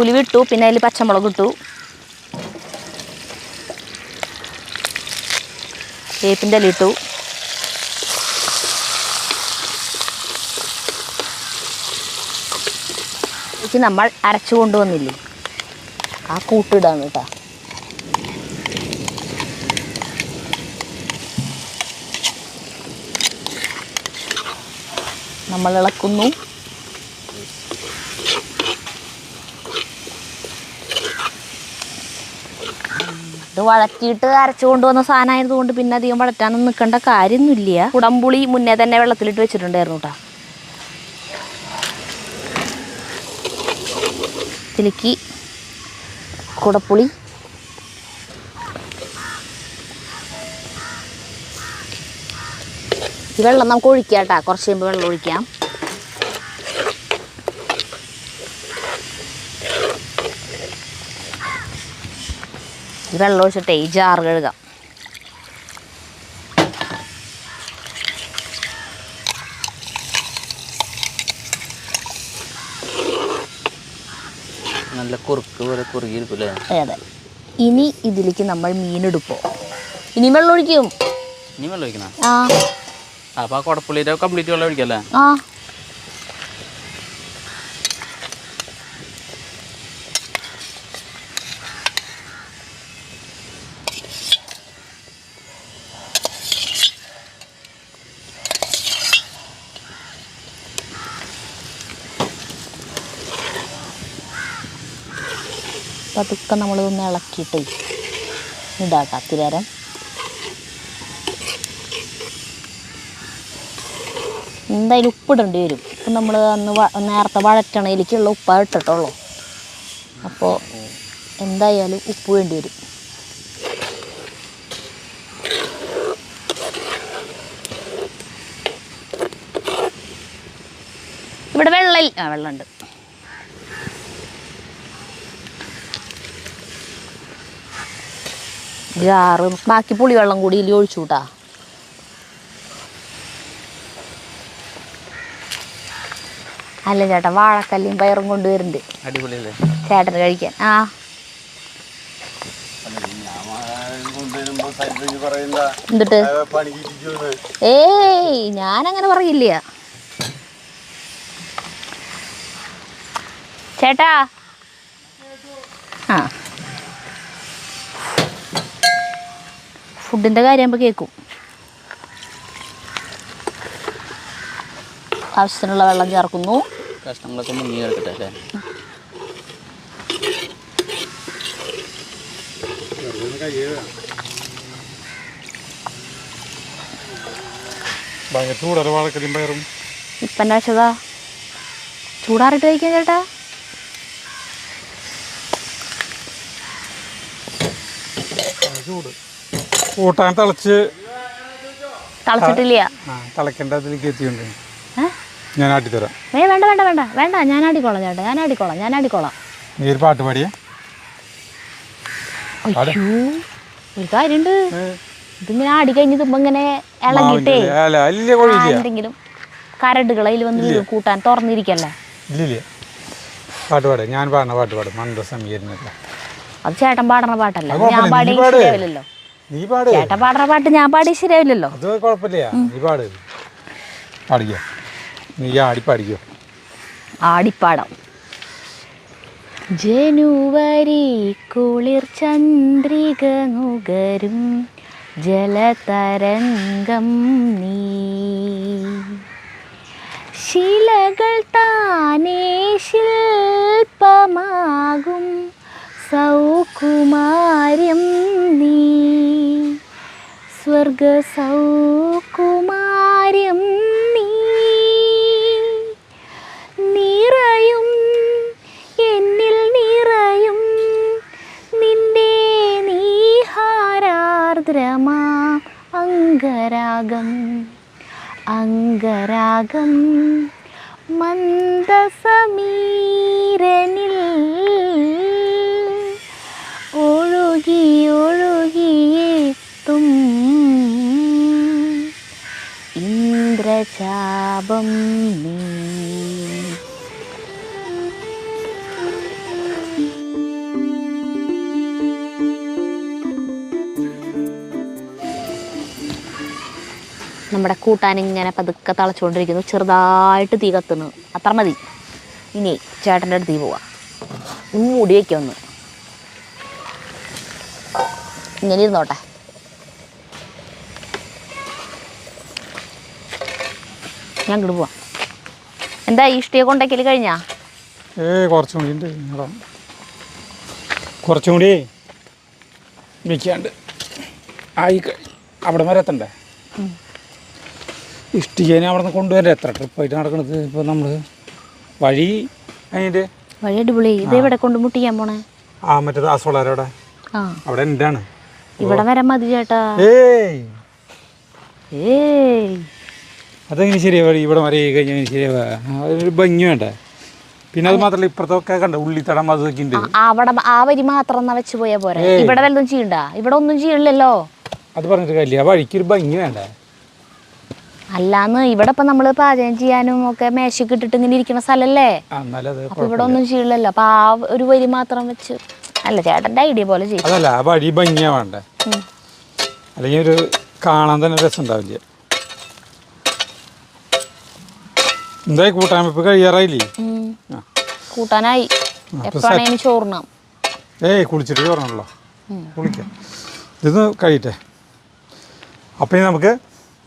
ഉലുവിട്ടു. പിന്നെ അതിൽ പച്ചമുളക് ഇട്ടു, വേപ്പിൻ്റെ ഇല ഇട്ടു. നമ്മൾ അരച്ചു കൊണ്ടുവന്നില്ലേ, ആ കൂട്ടിടാണ് കേട്ടോ. നമ്മൾ ഇളക്കുന്നു. ഇത് വഴറ്റിയിട്ട് അരച്ചു കൊണ്ടുവന്ന സാധനമായതുകൊണ്ട് പിന്നെ അധികം വഴറ്റാനൊന്നും നിൽക്കേണ്ട കാര്യമൊന്നുമില്ല. കുടംപുളി മുന്നേ തന്നെ വെള്ളത്തിലിട്ട് വെച്ചിട്ടുണ്ടായിരുന്നു കേട്ടോ. ഇതിലേക്ക് കുടപ്പുളി, ഈ വെള്ളം നമുക്ക് ഒഴിക്കാം കേട്ടോ, കുറച്ച് കഴിയുമ്പോൾ വെള്ളം ഒഴിക്കാം. ഈ വെള്ളം ഒഴിച്ചിട്ടേ ഈ ജാറ് കഴുകാം. നല്ല കുറുക്ക് പോലെ കുറുകിയിരിക്കും അല്ലേ? അതെ. ഇനി ഇതിലേക്ക് നമ്മൾ മീനെടുപ്പോ, ഇനി വെള്ളം ഒഴിക്കും. ഇനി വെള്ളം ഒഴിക്കണം. ആ അപ്പോൾ ആ കുടപ്പുള്ളിയുടെ കംപ്ലീറ്റ് വെള്ളം ഒഴിക്കല്ലേ? ആ പതുക്കെ നമ്മളിതൊന്ന് ഇളക്കിയിട്ട് ഇടാക്കാം തിരേരം. എന്തായാലും ഉപ്പിടേണ്ടി വരും. ഇപ്പം നമ്മൾ അന്ന് നേരത്തെ വഴറ്റണയിലേക്കുള്ള ഉപ്പ് ഇട്ടിട്ടുള്ളൂ. അപ്പോൾ എന്തായാലും ഉപ്പ് വേണ്ടി വരും. ഇവിടെ വെള്ളമുണ്ട്. ജാറ് ബാക്കി പുളിവെള്ളം കൂടി ഇതിൽ ഒഴിച്ചു കൂട്ടാ. അല്ല ചേട്ടാ, വാഴക്കല്ലും പയറും കൊണ്ടുവരുന്നുണ്ട്. അടിപൊളിയല്ലേ ചേട്ടന് കഴിക്കാൻ? ആ എന്നിട്ട് ഏയ് ഞാനങ്ങനെ പറയില്ല ചേട്ടാ. ആ ഫുഡിൻ്റെ കാര്യമാകുമ്പോൾ കേൾക്കും. ആവശ്യത്തിനുള്ള വെള്ളം ചേർക്കുന്നു. കഷ്ണങ്ങളൊക്കെ മുങ്ങി കിടക്കട്ടെ അല്ലേ? ഭയങ്കര ചൂടല്ല വാഴക്കടിയും പയറും. ഇപ്പം എന്നാ വെച്ചതാ, ചൂടാറിട്ട് കഴിക്കാൻ ചേട്ടാ. ചൂട് കൂട്ടാൻ തിളച്ചിട്ടില്ല. തിളക്കേണ്ട അതിലേക്ക് എത്തിയുണ്ട്. ഞാൻ ആട്ടിത്തരാം. വേണ്ട വേണ്ട വേണ്ട വേണ്ട, ഞാൻ ആടിക്കോളാം ചേട്ടാ, ഞാൻ ആടിക്കോളാം. നീ ഒരു പാട്ട് പാടിയേ. അയ്യോ, ഒരു കാര്യമുണ്ട്. ഇതിങ്ങനെ ആടി കഴിഞ്ഞ് തുമ്പ ഇങ്ങനെ ഇളകിട്ടേ എന്തെങ്കിലും കരടുകൾ അതിൽ വന്ന് വീഴും. കൂട്ടാൻ തുറന്നിരിക്കല്ലേ. ഇല്ല പാട്ട് പാടേ. ഞാൻ പാടുന്ന പാട്ട് പാടും. മന്ദസമീരുന്നില്ല. അത് ചേട്ടൻ പാടുന്ന പാട്ടല്ല, ഞാൻ പാടി ശരിയാവില്ലല്ലോ. നീ പാട്. ചേട്ടൻ പാടുന്ന പാട്ട് ഞാൻ പാടി ശരിയാവില്ലല്ലോ. അത് കുഴപ്പമില്ല, നീ പാട്. പാടിക്കോ, നീ ആടിപ്പാടിക്കോ. ആടിപ്പാടാം. ജനുവരി കുളിർ ചന്ദ്രിക നുകരും ജലതരംഗം നീ, ശിലകൾ താനേ ശില്പമാകും സൗകുമാര്യം നീ, സ്വർഗ സൗകുമാര്യം നീ, നിറയും എന്നിൽ നിറയും നിന്റെ നീഹാരാർദ്രമാ അംഗരാഗം, അംഗരാഗം മന്ദസമീരനിൽ ഒഴുകി ഒഴുകിയെത്തും ഇന്ദ്രചാപം നീ. നമ്മുടെ കൂട്ടാൻ ഇങ്ങനെ പതുക്കെ തിളച്ചുകൊണ്ടിരിക്കുന്നു. ചെറുതായിട്ട് തീ കത്തുന്നു, അത്ര മതി. ഇനി ചേട്ടൻ്റെ അടുത്ത് തീ പോവാം. മൂടി വയ്ക്കുക ഒന്ന്, ഇങ്ങനെ ഇരുന്നോട്ടെ. ഞാൻ ഇങ്ങോട്ട് പോവാം. എന്താ ഇഷ്ടിയെ കൊണ്ടേക്കൽ കഴിഞ്ഞാ? കുറച്ചും കൂടി ഉണ്ട്. കുറച്ചും കൂടി വെക്കാണ്ട് ആയി. അവിടെ വരെ എത്തണ്ടേ? ഇഷ്ടികേനെ അവിടെ നിന്ന് കൊണ്ടുവരാം. എത്ര ട്രിപ്പായിട്ട് നടക്കണത്. ഇപ്പോൾ നമ്മൾ വഴി അതിൻ്റെ വഴി അടിപൊളി. ഇതെവിടെ കൊണ്ട് മുട്ടിക്കാൻ പോണേ? മറ്റേത് ആ സോളാരവിടെ അവിടെ എന്താണ് ഇവിടെ വരാൻ മതി ചേട്ടാ. ഏയ് ഏയ് അതെങ്ങനെ ശരിയാവുക? ഇവിടെ വരെ കഴിഞ്ഞാൽ എങ്ങനെ ശരിയാവുക? അതൊരു ഭംഗി വേണ്ടേ? പിന്നെ അത് മാത്രമല്ല ഇപ്പുറത്തൊക്കെ കണ്ട ഉള്ളിത്തടം അതൊക്കെ ഉണ്ട്. അവിടെ ആ വരി മാത്രം എന്നാ വെച്ച് പോയാ പോരെ. ഇവിടെ വല്ലതും ചെയ്യണ്ട? ഇവിടെ ഒന്നും ചെയ്യണില്ലല്ലോ. അത് പറഞ്ഞിട്ട് കാര്യമില്ല, ആ വഴിക്കൊരു ഭംഗി വേണ്ടേ? അല്ലാന്ന് ഇവിടെ ഇപ്പൊ നമ്മള് പാചകം ചെയ്യാനും ഒക്കെ മേശക്ക് ഇട്ടിട്ട് ഇങ്ങനെ ഇരിക്കുന്ന സ്ഥലല്ലേ. അപ്പൊ ഇവിടെ ഒന്നും ചെയ്യില്ലല്ലോ. അപ്പൊ ആ ഒരു വരി മാത്രം വെച്ച് അല്ല ചേട്ടന്റെ ഐഡിയ പോലെ ചെയ്യും. അതല്ല, ആ വഴി ഭംഗിയാ വേണ്ടേ? അല്ലെങ്കിൽ ഒരു കാണാൻ തന്നെ രസം ഉണ്ടാവില്ല. എന്തായി കൂട്ടാൻ വെപ്പ് കഴിയാറായില്ലേ? കൂട്ടാനായി. എപ്പോഴാണ് ചോറിനാം? കുളിച്ചിട്ട് ചോറണല്ലോ, കുളിക്കാം. ഇത് കഴിയട്ടെ. അപ്പം ഇനി നമുക്ക്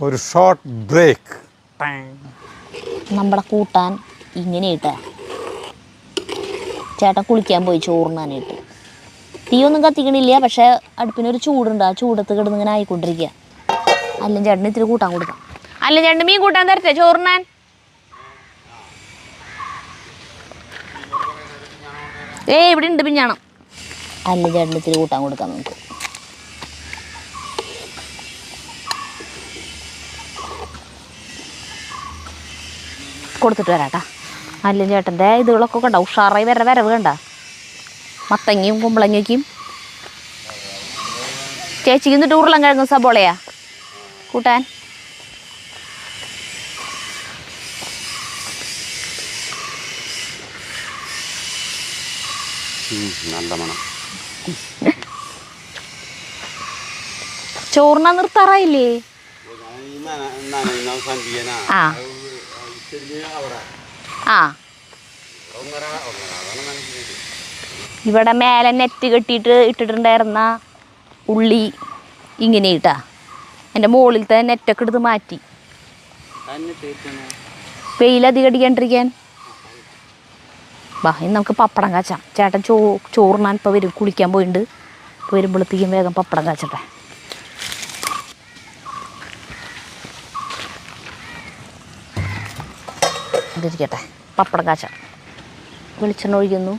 ഒരു ഷോർട്ട് ബ്രേക്ക്. നമ്മുടെ കൂട്ടാൻ ഇങ്ങനെ ഇട്ടേ ചേട്ടൻ കുളിക്കാൻ പോയി ചോറിനാനായിട്ട്. തീയൊന്നും കത്തിക്കണില്ല, പക്ഷെ അടുപ്പിനൊരു ചൂടുണ്ട്. ആ ചൂടത്ത് കിടന്ന് ഇങ്ങനെ ആയിക്കൊണ്ടിരിക്കുക. അല്ലെങ്കിൽ ചേട്ടന് ഇത്തിരി കൂട്ടാൻ കൊടുക്കാം. അല്ല ചേട്ടൻ മീൻ കൂട്ടാൻ തരട്ടെ ചോറിനാൻ? ഇവിടെ ഉണ്ട് പിഞ്ഞാണം. അല്ല ചേട്ടന് ഇത്തിരി കൂട്ടാൻ കൊടുക്കാം നമുക്ക്. കൊടുത്തിട്ട് വരാട്ടാ. അല്ല ചേട്ടൻ്റെ ഇതുകളൊക്കെ കണ്ട ഉഷാറായി വരവ് കണ്ട. മത്തങ്ങയും കുമ്പളങ്ങയ്ക്കും. ചേച്ചിക്ക് എന്നിട്ട് ഉരുളൻ കിഴങ്ങും സബോളയാ കൂട്ടാൻ? നല്ല മണം. ചോറിനാ നിർത്താറായില്ലേ? ആ ആ ഇവിടെ മേലെ നെറ്റ് കെട്ടിയിട്ട് ഇട്ടിട്ടുണ്ടായിരുന്ന ഉള്ളി ഇങ്ങനെ ഇട്ടാ എൻ്റെ മുകളിലത്തെ നെറ്റൊക്കെ എടുത്ത് മാറ്റി. വെയിലധികം അടിക്കാണ്ടിരിക്കാൻ. വാ ഇനി നമുക്ക് പപ്പടം കാച്ചാം. ചേട്ടൻ ചോറിനാൻ ഇപ്പോൾ വരും, കുളിക്കാൻ പോയിട്ടുണ്ട്. ഇപ്പോൾ വരുമ്പോഴത്തേക്കും വേഗം പപ്പടം കാച്ചട്ടെ. ഇതിരിക്കട്ടെ, പപ്പടം കാച്ചാം. വെളിച്ചെണ്ണ ഒഴിക്കുന്നു,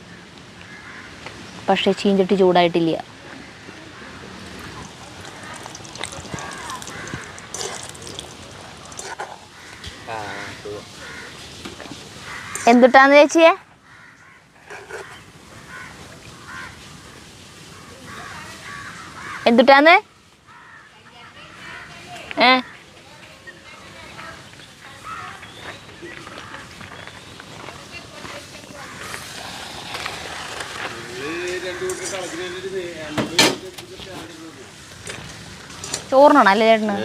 പക്ഷേ ചീഞ്ചട്ടി ചൂടായിട്ടില്ല. എന്തുട്ടാന്ന് ചേച്ചിയെ? എന്തുട്ടാന്ന്? ചോറിനാണ് അല്ലേ ചേട്ടന്?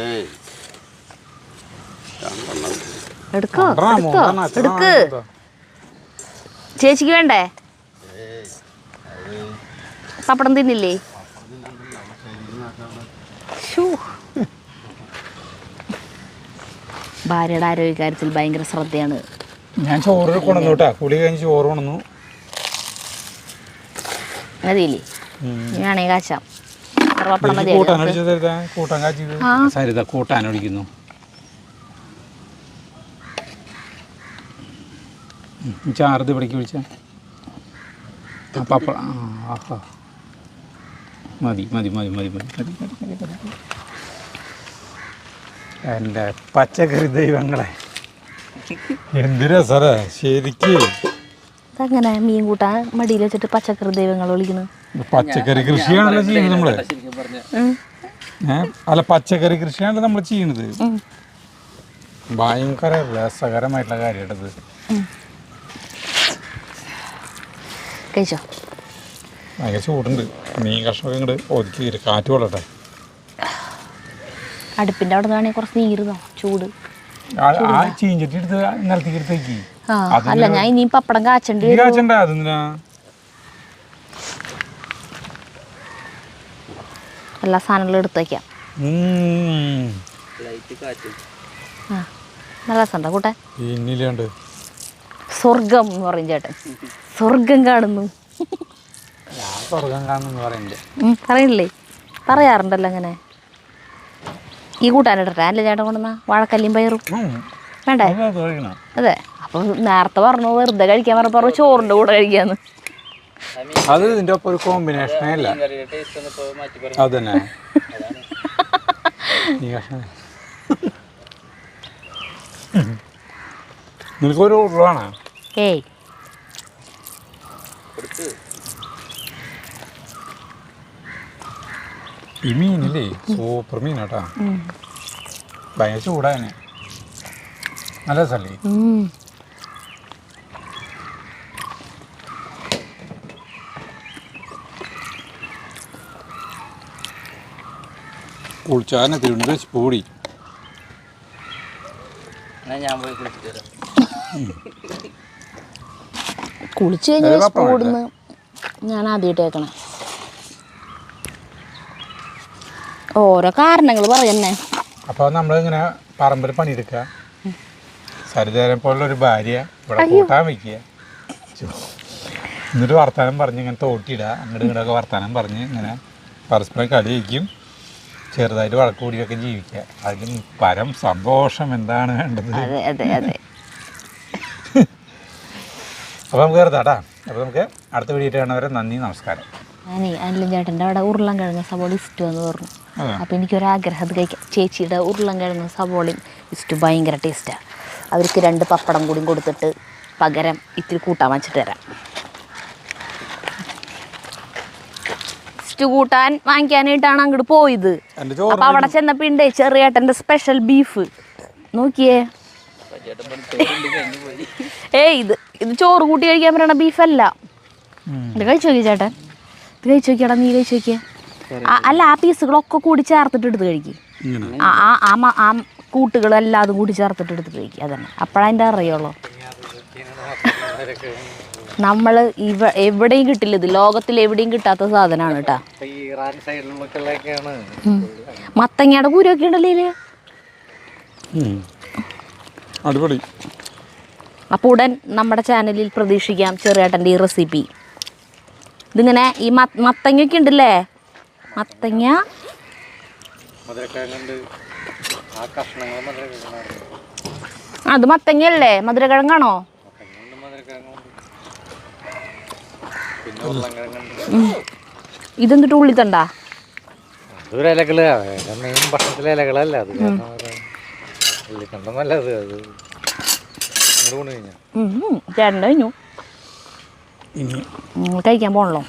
എടുക്കോ എടുക്ക്. ചേച്ചിക്ക് വേണ്ടേ? പപ്പടം തിന്നില്ലേ? ഭാര്യയുടെ ആരോഗ്യകാര്യത്തിൽ ഭയങ്കര ശ്രദ്ധയാണ്. ഞാൻ ചോറ് കൊണ്ടുവന്നു, കുളി കഴിഞ്ഞ് ചോറ് കൊണ്ടുവന്നു. മതിയില്ലേ? ഞാനേ കാച്ചാം. പപ്പടം മതി. സരിത കൂട്ടാൻ ഒഴിക്കുന്നു. ചാർത് ഇവിടേക്ക് വിളിച്ച പപ്പടം. മതി മതി മതി മതി മതി മതി മതി മതി. എൻ്റെ പച്ചക്കറി ദൈവങ്ങളെ എന്ത് രസാ ശരിക്ക്. അതങ്ങനെ മീൻ കൂട്ടാൻ മടിയിൽ വെച്ചിട്ട് പച്ചക്കറി ദൈവങ്ങൾ വിളിക്കുന്നു. പച്ചക്കറി കൃഷിയാണല്ലോ ചെയ്യുന്നത് നമ്മള്. അല്ല, പച്ചക്കറി കൃഷിയാണല്ലോ നമ്മൾ ചെയ്യുന്നത്. ഭയങ്കര രസകരമായിട്ടുള്ള കാര്യമായിട്ടത്. കഴിച്ചോ? ഭയങ്കര ചൂടുണ്ട്. മീൻ കഷ്ണമൊക്കെ ഇങ്ങോട്ട് ഒതുക്കി കാറ്റ് കൊള്ളട്ടെ. അടുപ്പിൻ്റെ അവിടെ നിന്നാണെങ്കിൽ കുറച്ച് നീരുന്നോ ചൂട്. ആ ചീഞ്ചട്ടി എടുത്ത് നിലത്തേക്ക് എടുത്തേക്ക്. അല്ല ഞാൻ ഇനിയും പപ്പടം കാച്ചണ്ട. അതെന്തിനാ? എല്ലാ സാധനങ്ങളും എടുത്ത് വയ്ക്കാം. നല്ല രസമുണ്ടോ കൂട്ടെ? പിന്നില്ലാണ്ട് സ്വർഗം എന്ന് പറയും ചേട്ടൻ. സ്വർഗം കാണുന്നു. സ്വർഗം കാണുന്നു പറയില്ലേ? പറയാറുണ്ടല്ലോ അങ്ങനെ. ഈ കൂട്ടാനിടട്ടെ? അല്ലേ ചേട്ടൻ കൊണ്ടുവന്ന വാഴക്കല്ലിയും പയറും വേണ്ടേ? അതെ. അപ്പൊ നേരത്തെ പറഞ്ഞു വെറുതെ കഴിക്കാൻ പറഞ്ഞപ്പോ ചോറിന്റെ കൂടെ കഴിക്കാന്ന്. അത് ഇതിന്റെ ഒപ്പം ഒരു കോമ്പിനേഷനേ അല്ല. അതന്നെ നിനക്കൊരു ഉള്ളാണ് ഏയ് ഈ മീനില്ലേ സൂപ്പർ മീനാട്ടാ. ഭയങ്കര ചൂടാനെ നല്ല രസമല്ലേ. കുളിച്ചാനെ തിരുവനന്തപുരം പൂടി. ഞാൻ പോയി കുളിച്ചിട്ട് വരാം. കുളിച്ച് കഴിഞ്ഞ സ്പൂടുന്ന് ഞാൻ ആദ്യമായിട്ടേക്കണേ. ഓരോ കാരണങ്ങൾ പറയുന്നേ. അപ്പോൾ നമ്മളിങ്ങനെ പറമ്പിൽ പണിയെടുക്കുക, സരിതേനെ പോലുള്ളൊരു ഭാര്യ ഇവിടെ കൂട്ടാൻ വയ്ക്കുക, എന്നിട്ട് വർത്തമാനം പറഞ്ഞ് ഇങ്ങനെ തോട്ടിയിടുക, അങ്ങോട്ട് ഇങ്ങോട്ടൊക്കെ വർത്തമാനം പറഞ്ഞ് ഇങ്ങനെ പരസ്പരം കളി വയ്ക്കും, ചെറുതായിട്ട് വഴക്ക് കൂടിയൊക്കെ ജീവിക്കുക. അതിലും പരം സന്തോഷം എന്താണ് വേണ്ടത്? അതെ അതെ അതെ. അപ്പോൾ നമുക്ക് കരുതാട്ടാ. അപ്പോൾ നമുക്ക് അടുത്ത വീഡിയോ കാണുന്നവരെ നന്ദി, നമസ്കാരം. ഞാനേ അനിലും ചേട്ടൻ്റെ അവിടെ ഉരുളൻ കിഴങ്ങ് സവോള ഇഷ്ടം എന്ന് പറഞ്ഞു. അപ്പോൾ എനിക്കൊരാഗ്രഹം അത് കഴിക്കാം. ചേച്ചിയുടെ ഉരുളൻ കിഴങ്ങ് സവോളയും ഇഷ്ടം ഭയങ്കര ടേസ്റ്റാണ്. അവർക്ക് 2 പപ്പടം കൂടി കൊടുത്തിട്ട് പകരം ഇത്തിരി കൂട്ടാൻ വെച്ചിട്ട് തരാം. ഇഷ്ടു കൂട്ടാൻ വാങ്ങിക്കാനായിട്ടാണ് അങ്ങോട്ട് പോയത്. അപ്പോൾ അവിടെ ചെന്നപ്പോൾ ഉണ്ട് ചെറിയേട്ടൻ്റെ സ്പെഷ്യൽ ബീഫ്. നോക്കിയേ, ഏയ് ഇത് ചോറ് കൂട്ടി കഴിക്കാൻ പറയണ ബീഫല്ല. ഇത് കഴിച്ചു നോക്കി ചേട്ടൻ, ഇത് കഴിച്ചു നോക്കിയാടാ, നീ കഴിച്ചു നോക്കിയേ. അല്ല, ആ പീസുകളൊക്കെ കൂടി ചേർത്തിട്ട് എടുത്ത് കഴിക്കും. ആ കൂട്ടുകളെല്ലാം അതും കൂടി ചേർത്തിട്ട് എടുത്ത് കഴിക്കും. അതന്നെ അപ്പോഴതിൻ്റെ അറിയുള്ളൂ. നമ്മൾ എവിടെയും കിട്ടില്ല, ഇത് ലോകത്തിൽ എവിടെയും കിട്ടാത്ത സാധനമാണ് കേട്ടാ. മത്തങ്ങയുടെ കൂരൊക്കെ ഉണ്ടല്ലേ. അടിപൊളി. അപ്പോൾ ഉടൻ നമ്മുടെ ചാനലിൽ പ്രതീക്ഷിക്കാം ചെറിയേട്ടൻ്റെ ഈ റെസിപ്പി. ഇതിങ്ങനെ ഈ മത്തങ്ങയൊക്കെ ഉണ്ടല്ലേ, മത്തങ്ങ അത് മത്തങ്ങയല്ലേ, മധുരക്കിഴങ്ങാണോ? ഇതെന്തിട്ട് ഉള്ളിത്തണ്ടാ? ഭക്ഷണത്തിലെ ഇലകളല്ല അത്, നല്ലത്. ചേട്ടൻ കഴിഞ്ഞു, കഴിക്കാൻ പോണല്ലോ.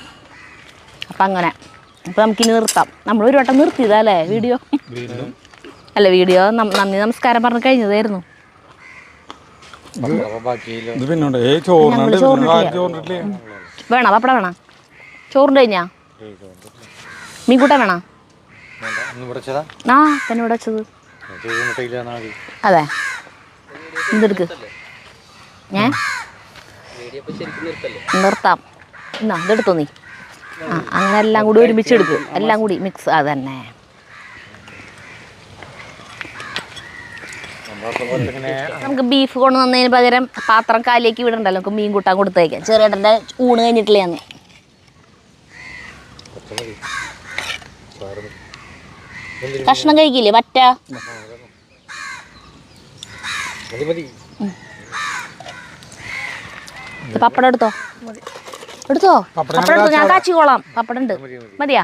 അപ്പം അങ്ങനെ, അപ്പം നമുക്കിനി നിർത്താം. നമ്മൾ ഒരു വട്ടം നിർത്തിയതാ അല്ലേ വീഡിയോ? അല്ല, വീഡിയോ നന്ദി നമസ്കാരം പറഞ്ഞ് കഴിഞ്ഞതായിരുന്നു. വേണോ പപ്പടം? വേണം ചോറിൻ്റെ കഴിഞ്ഞാ? മീൻകൂട്ടാൻ വേണോ? ആ തന്നെ ഇവിടെ വെച്ചത്. അതെ, ഇതെടുക്ക്. ഞാൻ നിർത്താം. എന്നാ ഇതെടുത്തോ നീ. ആ അങ്ങനെ എല്ലാം കൂടി ഒരുമിച്ച് എടുക്കും, എല്ലാം കൂടി മിക്സ്. അതന്നെ. നമുക്ക് ബീഫ് കൊണ്ട് വന്നതിന് പകരം പാത്രം കാലിലേക്ക് വിടണ്ടല്ലോ, നമുക്ക് മീൻ കൂട്ടാൻ കൊടുത്തേക്കാം. ചെറിയേട്ടൻ്റെ ഊണ് കഴിഞ്ഞിട്ടില്ലാന്ന്. കഷ്ണം കഴിക്കില്ലേ പറ്റ? പപ്പടം എടുത്തോ, എടുത്തോ. പപ്പടം എടുത്തോ, ഞാൻ കാച്ചിക്കോളാം. പപ്പടം ഉണ്ട്, മതിയാ?